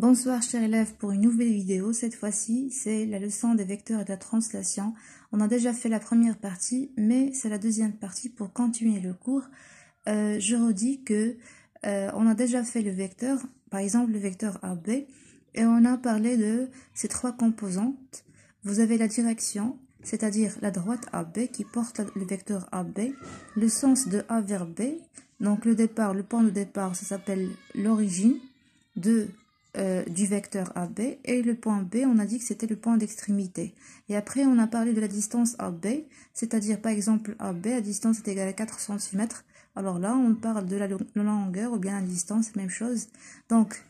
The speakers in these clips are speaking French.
Bonsoir chers élèves pour une nouvelle vidéo. Cette fois-ci, c'est la leçon des vecteurs et de la translation. On a déjà fait la première partie, mais c'est la deuxième partie pour continuer le cours. Je redis que on a déjà fait le vecteur, par exemple le vecteur AB, et on a parlé de ces trois composantes. Vous avez la direction, c'est-à-dire la droite AB qui porte le vecteur AB, le sens de A vers B, donc le départ, le point de départ, ça s'appelle l'origine du vecteur AB, et le point B, on a dit que c'était le point d'extrémité. Et après, on a parlé de la distance AB, c'est-à-dire par exemple AB, la distance est égale à 4 cm. Alors là, on parle de la longueur ou bien la distance, même chose. Donc,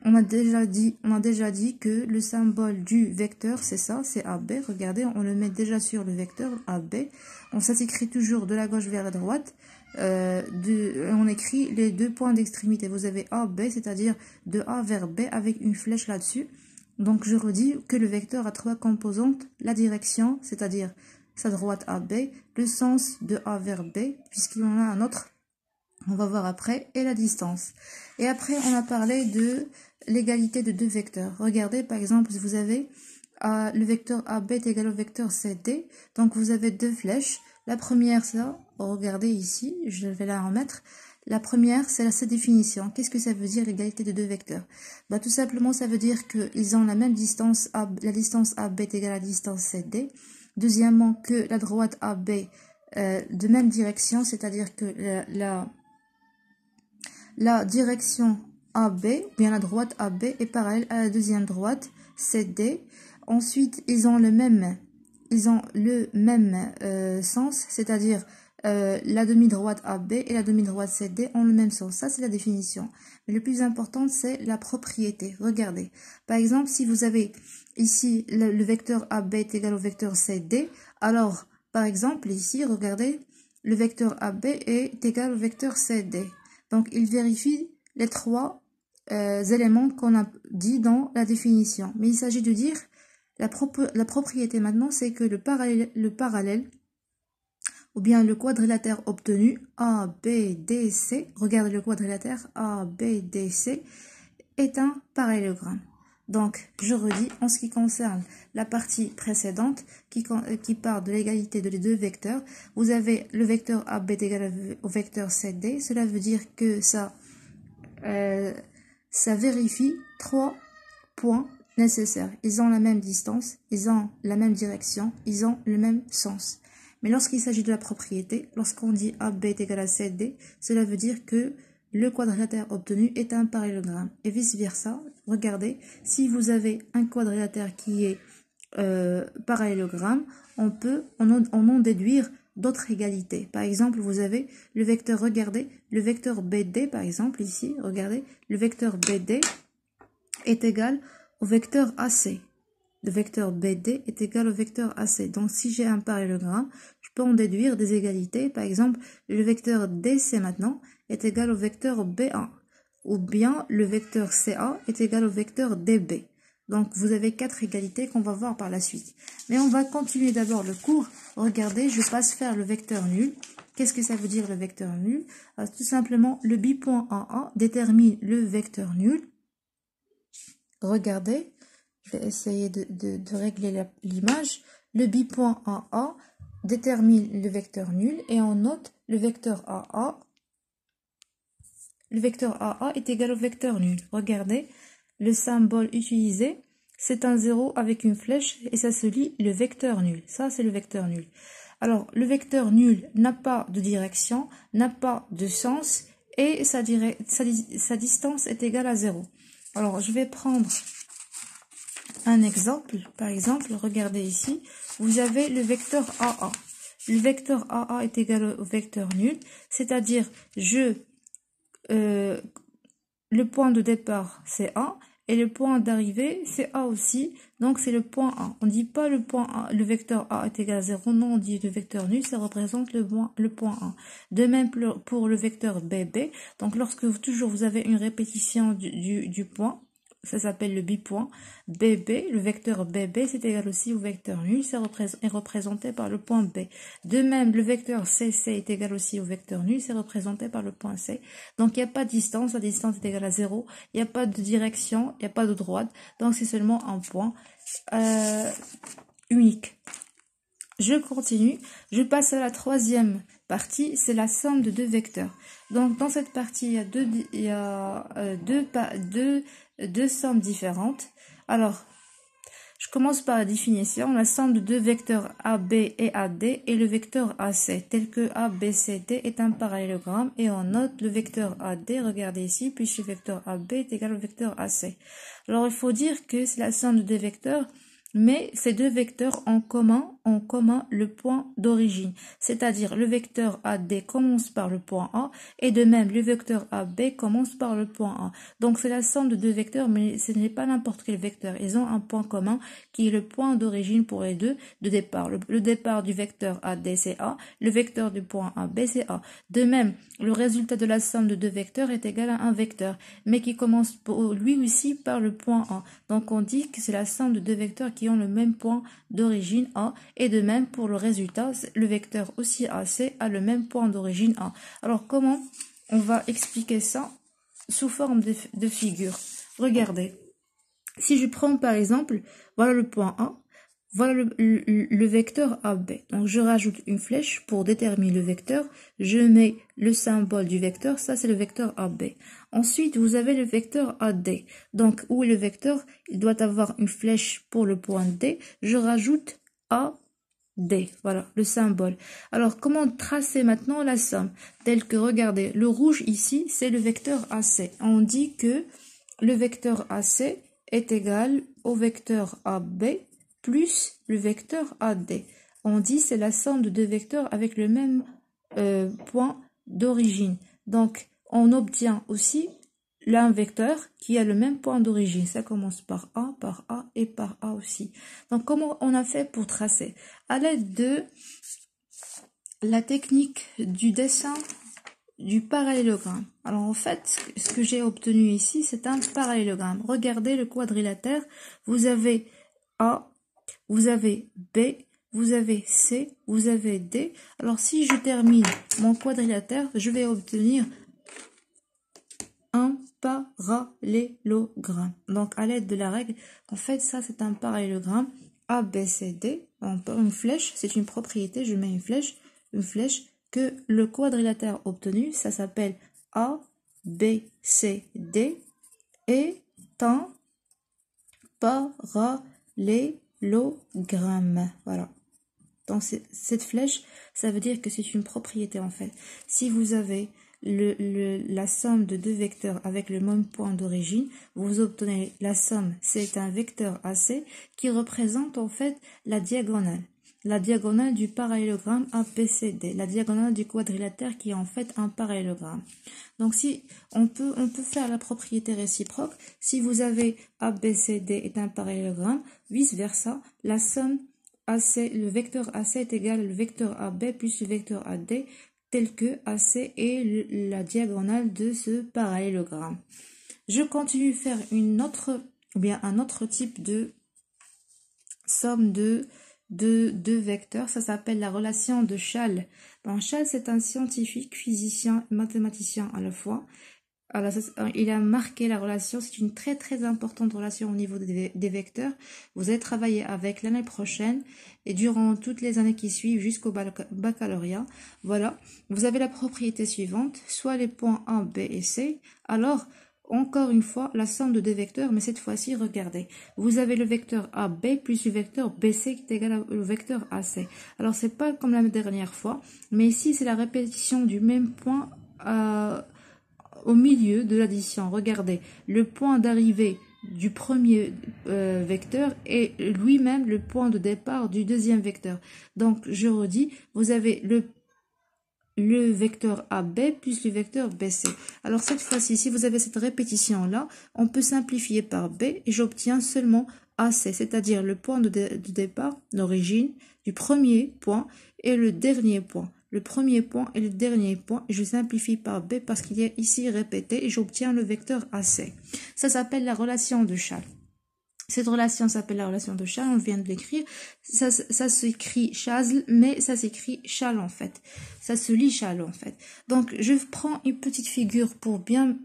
on a déjà dit que le symbole du vecteur, c'est ça, c'est AB. Regardez, on le met déjà sur le vecteur AB. Ça s'écrit toujours de la gauche vers la droite. On écrit les deux points d'extrémité. Vous avez AB, c'est-à-dire de A vers B avec une flèche là-dessus. Donc, je redis que le vecteur a trois composantes. La direction, c'est-à-dire sa droite AB, le sens de A vers B, puisqu'il y en a un autre, on va voir après, et la distance. Et après, on a parlé de l'égalité de deux vecteurs. Regardez, par exemple, vous avez le vecteur AB est égal au vecteur CD. Donc, vous avez deux flèches. La première, ça, regardez ici, je vais la remettre. La première, c'est sa définition. Qu'est-ce que ça veut dire, l'égalité de deux vecteurs? Tout simplement, ça veut dire qu'ils ont la même distance, la distance AB est égale à la distance CD. Deuxièmement, que la droite AB de même direction, c'est-à-dire que la direction AB, bien la droite AB est parallèle à la deuxième droite CD. Ensuite, ils ont le même sens, c'est-à-dire la demi-droite AB et la demi-droite CD ont le même sens. Ça, c'est la définition. Mais le plus important, c'est la propriété. Regardez. Par exemple, si vous avez ici le vecteur AB est égal au vecteur CD, alors, par exemple, ici, regardez, le vecteur AB est égal au vecteur CD. Donc, il vérifie les trois éléments qu'on a dit dans la définition. Mais il s'agit de dire la propriété maintenant, c'est que le parallèle ou bien le quadrilatère obtenu ABDC, regardez le quadrilatère ABDC, est un parallélogramme. Donc, je redis, en ce qui concerne la partie précédente, qui part de l'égalité de les deux vecteurs, vous avez le vecteur AB est égal au vecteur CD. Cela veut dire que ça vérifie trois points nécessaires. Ils ont la même distance, ils ont la même direction, ils ont le même sens. Mais lorsqu'il s'agit de la propriété, lorsqu'on dit AB est égal à CD, cela veut dire que le quadrilatère obtenu est un parallélogramme. Et vice-versa, regardez, si vous avez un quadrilatère qui est parallélogramme, on peut en déduire d'autres égalités. Par exemple, vous avez le vecteur, regardez, le vecteur BD, par exemple, ici, regardez, le vecteur BD est égal au vecteur AC. Le vecteur BD est égal au vecteur AC. Donc, si j'ai un parallélogramme, je peux en déduire des égalités. Par exemple, le vecteur DC maintenant est égal au vecteur BA. Ou bien, le vecteur CA est égal au vecteur DB. Donc, vous avez quatre égalités qu'on va voir par la suite. Mais on va continuer d'abord le cours. Regardez, je passe faire le vecteur nul. Qu'est-ce que ça veut dire le vecteur nul? Tout simplement, le bipoint AA détermine le vecteur nul. Regardez. Je vais essayer de régler l'image. Le bipoint AA détermine le vecteur nul et on note le vecteur AA. Le vecteur AA est égal au vecteur nul. Regardez, le symbole utilisé, c'est un 0 avec une flèche et ça se lit le vecteur nul. Ça, c'est le vecteur nul. Alors, le vecteur nul n'a pas de direction, n'a pas de sens et sa distance est égale à 0. Alors, je vais prendre un exemple. Par exemple, regardez ici, vous avez le vecteur AA. Le vecteur AA est égal au vecteur nul, c'est-à-dire le point de départ c'est A et le point d'arrivée c'est A aussi, donc c'est le point A. On ne dit pas le vecteur A est égal à 0, non, on dit le vecteur nul, ça représente le point A. De même pour le vecteur BB, donc lorsque toujours vous avez une répétition du point, ça s'appelle le bipoint. BB, le vecteur BB, c'est égal aussi au vecteur nul, est représenté par le point B. De même, le vecteur CC est égal aussi au vecteur nul, c'est représenté par le point C. Donc, il n'y a pas de distance, la distance est égale à 0. Il n'y a pas de direction, il n'y a pas de droite. Donc, c'est seulement un point unique. Je continue, je passe à la troisième partie, c'est la somme de deux vecteurs. Donc dans cette partie, il y a deux sommes différentes. Alors, je commence par la définition. La somme de deux vecteurs AB et AD et le vecteur AC, tel que ABCD est un parallélogramme. Et on note le vecteur AD, regardez ici, puis le vecteur AB est égal au vecteur AC. Alors il faut dire que c'est la somme de deux vecteurs, mais ces deux vecteurs ont en commun le point d'origine, c'est-à-dire le vecteur AD commence par le point A et de même le vecteur AB commence par le point A. Donc c'est la somme de deux vecteurs, mais ce n'est pas n'importe quel vecteur. Ils ont un point commun qui est le point d'origine pour les deux de départ. Le départ du vecteur AD c'est A, le vecteur du point AB c'est A. De même, le résultat de la somme de deux vecteurs est égal à un vecteur, mais qui commence pour lui aussi par le point A. Donc on dit que c'est la somme de deux vecteurs qui ont le même point d'origine A, et de même pour le résultat, le vecteur aussi AC a le même point d'origine A. Alors comment on va expliquer ça sous forme de figure? Regardez, si je prends par exemple, voilà le point A, voilà le vecteur AB. Donc je rajoute une flèche pour déterminer le vecteur, je mets le symbole du vecteur, ça c'est le vecteur AB. Ensuite, vous avez le vecteur AD. Donc, où est le vecteur? Il doit avoir une flèche pour le point D. Je rajoute AD. Voilà, le symbole. Alors, comment tracer maintenant la somme? Tel que, regardez, le rouge ici, c'est le vecteur AC. On dit que le vecteur AC est égal au vecteur AB plus le vecteur AD. On dit c'est la somme de deux vecteurs avec le même point d'origine. Donc, on obtient aussi un vecteur qui a le même point d'origine. Ça commence par A et par A aussi. Donc, comment on a fait pour tracer? À l'aide de la technique du dessin du parallélogramme. Alors, en fait, ce que j'ai obtenu ici, c'est un parallélogramme. Regardez le quadrilatère. Vous avez A, vous avez B, vous avez C, vous avez D. Alors, si je termine mon quadrilatère, je vais obtenir un parallélogramme. Donc, à l'aide de la règle, en fait, ça, c'est un parallélogramme A, B, C, D. Une flèche, c'est une propriété, je mets une flèche que le quadrilatère obtenu, ça s'appelle A, B, C, D, est un parallélogramme. Voilà. Donc, cette flèche, ça veut dire que c'est une propriété, en fait. Si vous avez la somme de deux vecteurs avec le même point d'origine, vous obtenez la somme, c'est un vecteur AC qui représente, en fait, la diagonale du parallélogramme ABCD, la diagonale du quadrilatère qui est en fait un parallélogramme. Donc si on peut faire la propriété réciproque, si vous avez ABCD est un parallélogramme, vice versa, la somme AC, le vecteur AC est égal au vecteur AB plus le vecteur AD, tel que AC est la diagonale de ce parallélogramme. Je continue à faire un autre type de somme de deux vecteurs, ça s'appelle la relation de Chasles. Bon, Chasles, c'est un scientifique, physicien et mathématicien à la fois. Alors, il a marqué la relation, c'est une très très importante relation au niveau des vecteurs. Vous allez travailler avec l'année prochaine et durant toutes les années qui suivent jusqu'au baccalauréat. Voilà, vous avez la propriété suivante, soit les points A, B et C. Alors, encore une fois, la somme de deux vecteurs, mais cette fois-ci, regardez. Vous avez le vecteur AB plus le vecteur BC qui est égal au vecteur AC. Alors, c'est pas comme la dernière fois, mais ici, c'est la répétition du même point au milieu de l'addition. Regardez, le point d'arrivée du premier vecteur est lui-même le point de départ du deuxième vecteur. Donc, je redis, vous avez le vecteur AB plus le vecteur BC. Alors, cette fois-ci, si vous avez cette répétition-là, on peut simplifier par B et j'obtiens seulement AC, c'est-à-dire le point de départ, l'origine du premier point et le dernier point. le premier point et le dernier point. Et je simplifie par B parce qu'il est ici répété et j'obtiens le vecteur AC. Ça s'appelle la relation de Chasles. Cette relation s'appelle la relation de Chasles, on vient de l'écrire. Ça s'écrit Chasles, mais ça s'écrit Chasles en fait. Ça se lit Chasles en fait. Donc, je prends une petite figure pour bien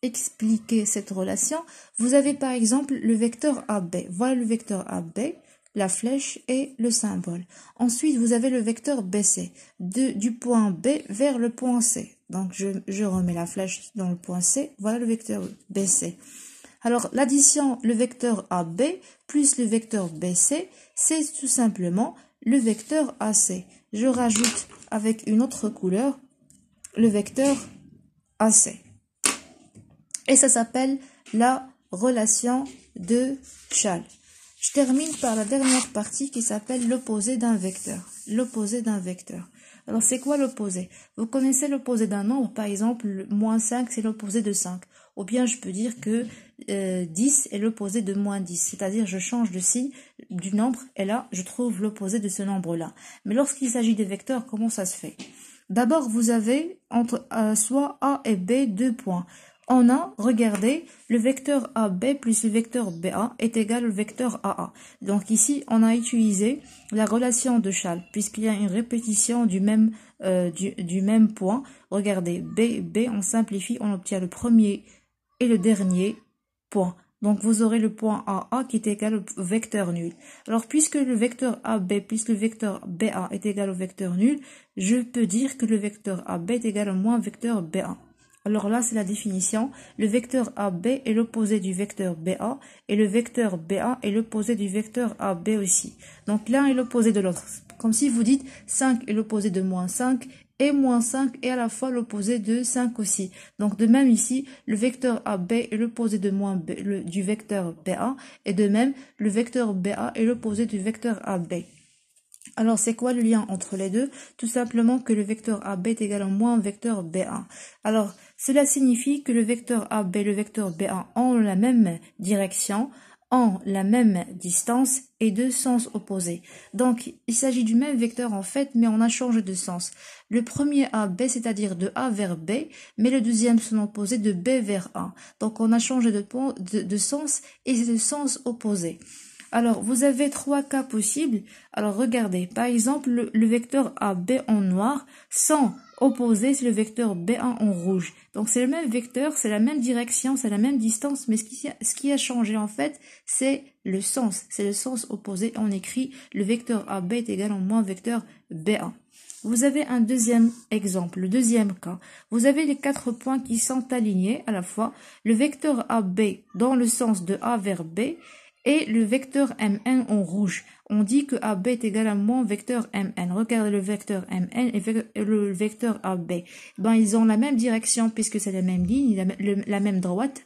expliquer cette relation. Vous avez par exemple le vecteur AB. Voilà le vecteur AB, la flèche et le symbole. Ensuite, vous avez le vecteur BC, du point B vers le point C. Donc, je remets la flèche dans le point C. Voilà le vecteur BC. Alors, l'addition, le vecteur AB plus le vecteur BC, c'est tout simplement le vecteur AC. Je rajoute avec une autre couleur le vecteur AC. Et ça s'appelle la relation de Chasles. Je termine par la dernière partie qui s'appelle l'opposé d'un vecteur. L'opposé d'un vecteur. Alors, c'est quoi l'opposé? Vous connaissez l'opposé d'un nombre, par exemple, moins 5, c'est l'opposé de 5. Ou bien, je peux dire que 10 est l'opposé de moins 10. C'est-à-dire, je change de signe du nombre et là, je trouve l'opposé de ce nombre-là. Mais lorsqu'il s'agit des vecteurs, comment ça se fait? D'abord, vous avez entre soit A et B 2 points. On a, regardez, le vecteur AB plus le vecteur BA est égal au vecteur AA. Donc ici, on a utilisé la relation de Chasles, puisqu'il y a une répétition du même point. Regardez, B, on simplifie, on obtient le premier et le dernier point. Donc vous aurez le point AA qui est égal au vecteur nul. Alors puisque le vecteur AB plus le vecteur BA est égal au vecteur nul, je peux dire que le vecteur AB est égal au moins vecteur BA. Alors là, c'est la définition. Le vecteur AB est l'opposé du vecteur BA et le vecteur BA est l'opposé du vecteur AB aussi. Donc l'un est l'opposé de l'autre. Comme si vous dites 5 est l'opposé de moins 5 et moins 5 est à la fois l'opposé de 5 aussi. Donc de même ici, le vecteur AB est l'opposé de moins B, du vecteur BA et de même, le vecteur BA est l'opposé du vecteur AB. Alors, c'est quoi le lien entre les deux? Tout simplement que le vecteur AB est égal à moins vecteur BA. Alors, cela signifie que le vecteur AB et le vecteur BA ont la même direction, ont la même distance et deux sens opposés. Donc, il s'agit du même vecteur en fait, mais on a changé de sens. Le premier AB, c'est-à-dire de A vers B, mais le deuxième son opposé de B vers A. Donc, on a changé de sens et de sens opposé. Alors, vous avez trois cas possibles. Alors, regardez. Par exemple, le vecteur AB en noir, sans opposé, c'est le vecteur B1 en rouge. Donc, c'est le même vecteur, c'est la même direction, c'est la même distance, mais ce qui a changé, en fait, c'est le sens. C'est le sens opposé. On écrit le vecteur AB est égal à moins vecteur B1. Vous avez un deuxième exemple, le deuxième cas. Vous avez les 4 points qui sont alignés à la fois. Le vecteur AB dans le sens de A vers B, et le vecteur Mn en rouge. On dit que AB est égal à moins vecteur Mn. Regardez le vecteur Mn et le vecteur AB. Ben, ils ont la même direction puisque c'est la même ligne, la même droite.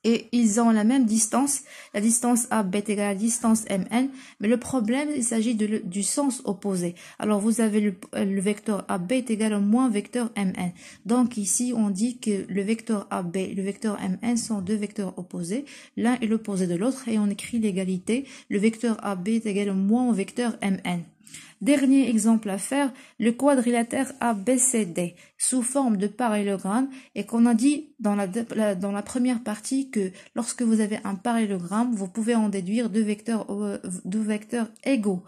Et ils ont la même distance. La distance AB est égale à la distance Mn. Mais le problème, il s'agit du sens opposé. Alors, vous avez le vecteur AB est égal à moins vecteur Mn. Donc, ici, on dit que le vecteur AB et le vecteur Mn sont deux vecteurs opposés. L'un est l'opposé de l'autre et on écrit l'égalité. Le vecteur AB est égal à moins vecteur Mn. Dernier exemple à faire, le quadrilatère ABCD sous forme de parallélogramme et qu'on a dit dans la première partie que lorsque vous avez un parallélogramme, vous pouvez en déduire deux vecteurs égaux.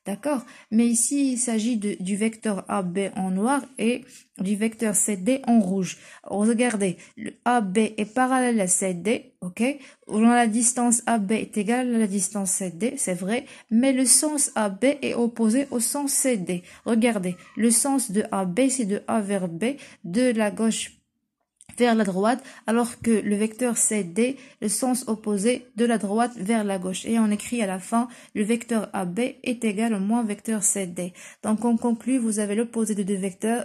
D'accord? Mais ici, il s'agit du vecteur AB en noir et du vecteur CD en rouge. Regardez, le AB est parallèle à CD, ok? La distance AB est égale à la distance CD, c'est vrai, mais le sens AB est opposé au sens CD. Regardez, le sens de AB, c'est de A vers B, de la gauche vers la droite, alors que le vecteur CD, le sens opposé de la droite vers la gauche. Et on écrit à la fin, le vecteur AB est égal au moins vecteur CD. Donc on conclut, vous avez l'opposé de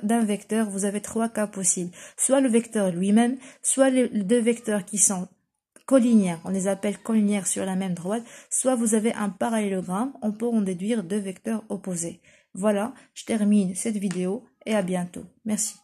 d'un vecteur, vous avez trois cas possibles. Soit le vecteur lui-même, soit les deux vecteurs qui sont collinières, on les appelle collinières sur la même droite, soit vous avez un parallélogramme, on peut en déduire deux vecteurs opposés. Voilà, je termine cette vidéo et à bientôt. Merci.